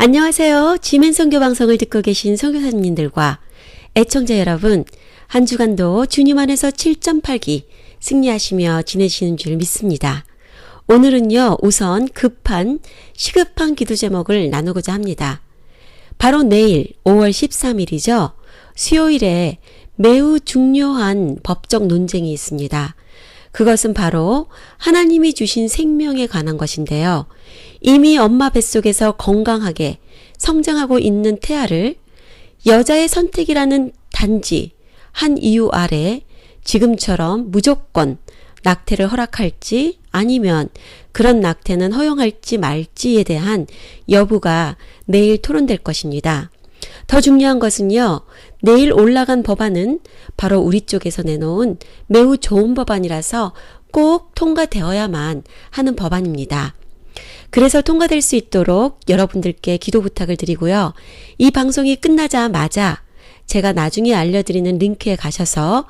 안녕하세요. 지멘 선교 방송을 듣고 계신 선교사님들과 애청자 여러분, 한 주간도 주님 안에서 7.8기 승리하시며 지내시는 줄 믿습니다. 오늘은요, 우선 시급한 기도 제목을 나누고자 합니다. 바로 내일 5월 13일이죠. 수요일에 매우 중요한 법적 논쟁이 있습니다. 그것은 바로 하나님이 주신 생명에 관한 것인데요. 이미 엄마 뱃속에서 건강하게 성장하고 있는 태아를 여자의 선택이라는 단지 한 이유 아래 지금처럼 무조건 낙태를 허락할지 아니면 그런 낙태는 허용할지 말지에 대한 여부가 내일 토론될 것입니다. 더 중요한 것은요, 내일 올라간 법안은 바로 우리 쪽에서 내놓은 매우 좋은 법안이라서 꼭 통과되어야만 하는 법안입니다. 그래서 통과될 수 있도록 여러분들께 기도 부탁을 드리고요. 이 방송이 끝나자마자 제가 나중에 알려드리는 링크에 가셔서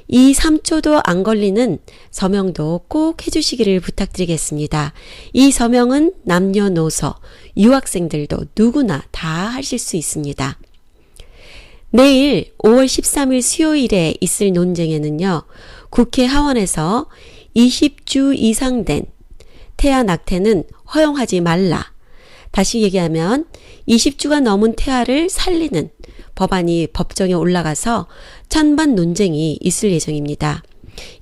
이 3초도 안 걸리는 서명도 꼭 해주시기를 부탁드리겠습니다. 이 서명은 남녀노소, 유학생들도 누구나 다 하실 수 있습니다. 내일 5월 13일 수요일에 있을 논쟁에는요, 국회 하원에서 20주 이상 된 태아 낙태는 허용하지 말라. 다시 얘기하면 20주가 넘은 태아를 살리는 법안이 법정에 올라가서 찬반 논쟁이 있을 예정입니다.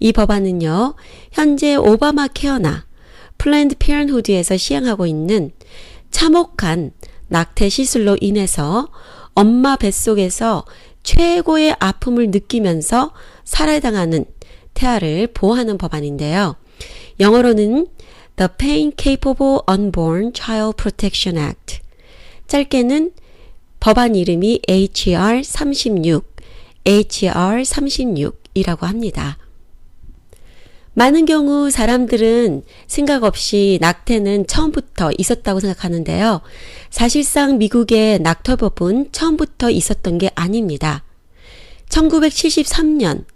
이 법안은요, 현재 오바마 케어나 플랜드 페어ent후드에서 시행하고 있는 참혹한 낙태 시술로 인해서 엄마 뱃속에서 최고의 아픔을 느끼면서 살해당하는 태아를 보호하는 법안인데요. 영어로는 The Pain Capable Unborn Child Protection Act. 짧게는 법안 이름이 HR36이라고 합니다. 많은 경우 사람들은 생각 없이 낙태는 처음부터 있었다고 생각하는데요. 사실상 미국의 낙태법은 처음부터 있었던 게 아닙니다. 1973년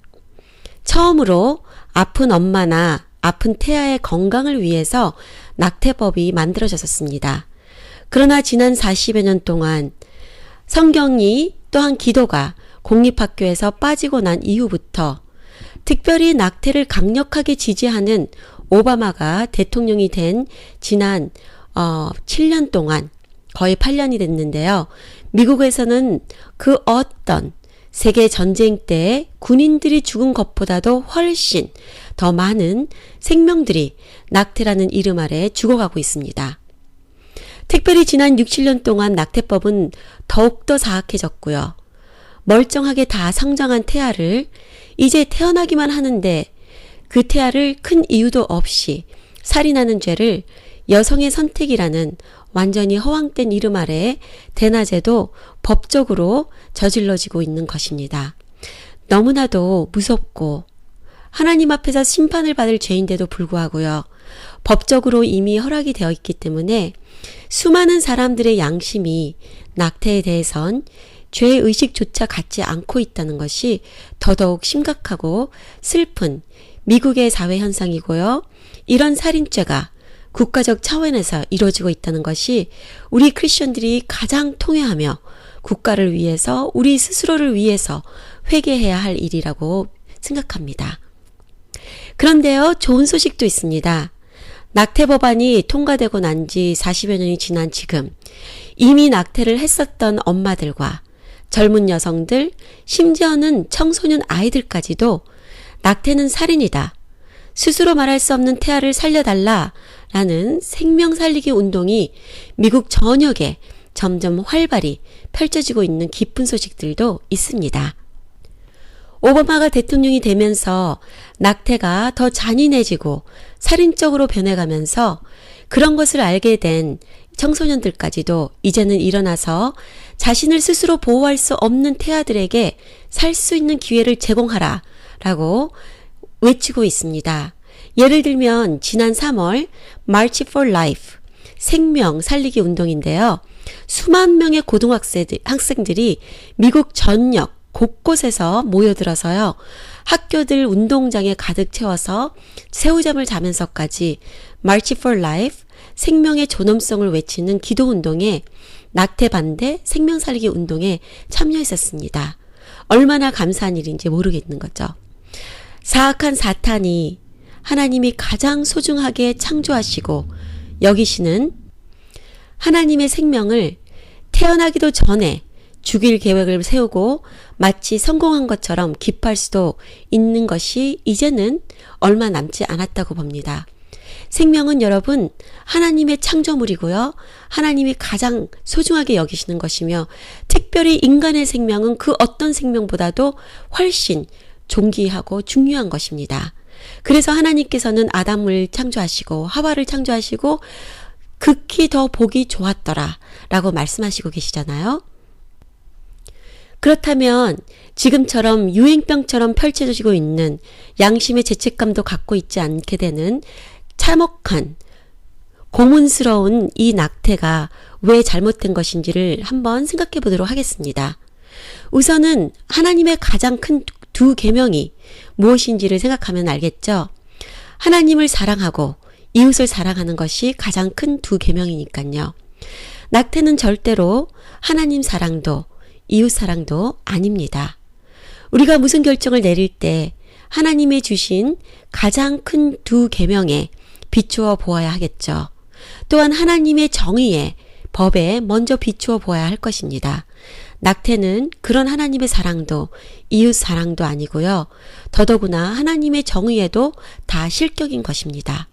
처음으로 아픈 엄마나 아픈 태아의 건강을 위해서 낙태법이 만들어졌습니다. 그러나 지난 40여 년 동안 성경이 또한 기도가 공립학교에서 빠지고 난 이후부터 특별히 낙태를 강력하게 지지하는 오바마가 대통령이 된 지난 7년 동안 거의 8년이 됐는데요. 미국에서는 그 어떤 세계 전쟁 때 군인들이 죽은 것보다도 훨씬 더 많은 생명들이 낙태라는 이름 아래 죽어가고 있습니다. 특별히 지난 6, 7년 동안 낙태법은 더욱더 사악해졌고요. 멀쩡하게 다 성장한 태아를 이제 태어나기만 하는데 그 태아를 큰 이유도 없이 살인하는 죄를 여성의 선택이라는 완전히 허황된 이름 아래 대낮에도 법적으로 저질러지고 있는 것입니다. 너무나도 무섭고 하나님 앞에서 심판을 받을 죄인데도 불구하고요. 법적으로 이미 허락이 되어 있기 때문에 수많은 사람들의 양심이 낙태에 대해선 죄의식조차 갖지 않고 있다는 것이 더더욱 심각하고 슬픈 미국의 사회 현상이고요. 이런 살인죄가 국가적 차원에서 이루어지고 있다는 것이 우리 크리스천들이 가장 통회하며 국가를 위해서 우리 스스로를 위해서 회개해야 할 일이라고 생각합니다. 그런데요, 좋은 소식도 있습니다. 낙태 법안이 통과되고 난 지 40여 년이 지난 지금 이미 낙태를 했었던 엄마들과 젊은 여성들, 심지어는 청소년 아이들까지도 낙태는 살인이다. 스스로 말할 수 없는 태아를 살려달라라는 생명 살리기 운동이 미국 전역에 점점 활발히 펼쳐지고 있는 기쁜 소식들도 있습니다. 오바마가 대통령이 되면서 낙태가 더 잔인해지고 살인적으로 변해가면서 그런 것을 알게 된 청소년들까지도 이제는 일어나서 자신을 스스로 보호할 수 없는 태아들에게 살 수 있는 기회를 제공하라 라고 외치고 있습니다. 예를 들면 지난 3월 March for Life 생명 살리기 운동인데요. 수만 명의 고등학생들이 미국 전역 곳곳에서 모여들어서요. 학교들 운동장에 가득 채워서 새우잠을 자면서까지 March for Life 생명의 존엄성을 외치는 기도운동에 낙태 반대 생명 살리기 운동에 참여했었습니다. 얼마나 감사한 일인지 모르겠는 거죠. 사악한 사탄이 하나님이 가장 소중하게 창조하시고 여기시는 하나님의 생명을 태어나기도 전에 죽일 계획을 세우고 마치 성공한 것처럼 기뻐할 수도 있는 것이 이제는 얼마 남지 않았다고 봅니다. 생명은 여러분 하나님의 창조물이고요. 하나님이 가장 소중하게 여기시는 것이며 특별히 인간의 생명은 그 어떤 생명보다도 훨씬 존귀하고 중요한 것입니다. 그래서 하나님께서는 아담을 창조하시고 하와를 창조하시고 극히 더 보기 좋았더라 라고 말씀하시고 계시잖아요. 그렇다면 지금처럼 유행병처럼 펼쳐지고 있는 양심의 죄책감도 갖고 있지 않게 되는 참혹한 고문스러운 이 낙태가 왜 잘못된 것인지를 한번 생각해 보도록 하겠습니다. 우선은 하나님의 가장 큰 두 계명이 무엇인지를 생각하면 알겠죠. 하나님을 사랑하고 이웃을 사랑하는 것이 가장 큰 두 계명이니까요. 낙태는 절대로 하나님 사랑도 이웃 사랑도 아닙니다. 우리가 무슨 결정을 내릴 때 하나님이 주신 가장 큰 두 계명에 비추어 보아야 하겠죠. 또한 하나님의 정의에 법에 먼저 비추어 보아야 할 것입니다. 낙태는 그런 하나님의 사랑도 이웃 사랑도 아니고요. 더더구나 하나님의 정의에도 다 실격인 것입니다.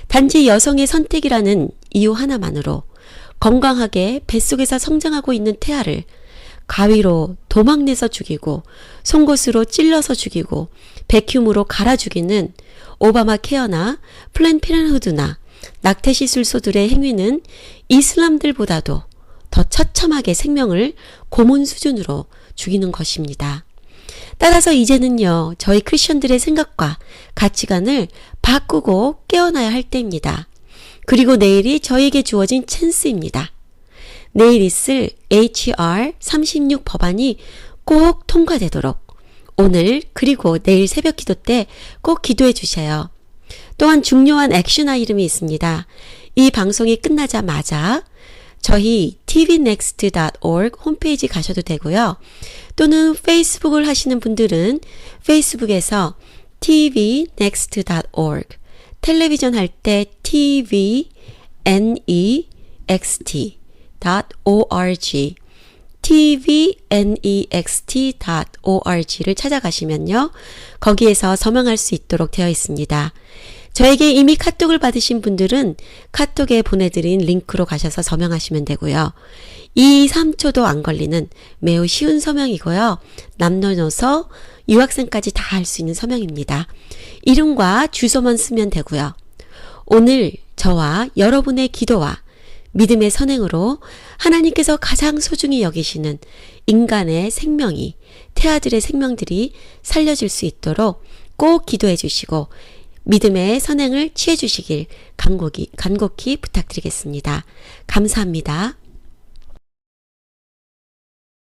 단지 여성의 선택이라는 이유 하나만으로 건강하게 뱃속에서 성장하고 있는 태아를 가위로 도망내서 죽이고 송곳으로 찔러서 죽이고 백큐으로 갈아 죽이는 오바마 케어나 플랜 피렌후드나 낙태시술소들의 행위는 이슬람들보다도 더 처참하게 생명을 고문 수준으로 죽이는 것입니다. 따라서 이제는요, 저희 크리스천들의 생각과 가치관을 바꾸고 깨어나야 할 때입니다. 그리고 내일이 저에게 주어진 찬스입니다. 내일 있을 HR 36 법안이 꼭 통과되도록 오늘 그리고 내일 새벽 기도 때 꼭 기도해 주셔요. 또한 중요한 액션 아이템이 있습니다. 이 방송이 끝나자마자 저희 tvnext.org 홈페이지 가셔도 되고요. 또는 페이스북을 하시는 분들은 페이스북에서 tvnext.org 텔레비전 할 때 tvnext.org tvnext.org를 찾아가시면요. 거기에서 서명할 수 있도록 되어 있습니다. 저에게 이미 카톡을 받으신 분들은 카톡에 보내드린 링크로 가셔서 서명하시면 되고요. 2, 3초도 안 걸리는 매우 쉬운 서명이고요. 남녀노소 유학생까지 다 할 수 있는 서명입니다. 이름과 주소만 쓰면 되고요. 오늘 저와 여러분의 기도와 믿음의 선행으로 하나님께서 가장 소중히 여기시는 인간의 생명이 태아들의 생명들이 살려질 수 있도록 꼭 기도해 주시고 믿음의 선행을 취해 주시길 간곡히 부탁드리겠습니다. 감사합니다.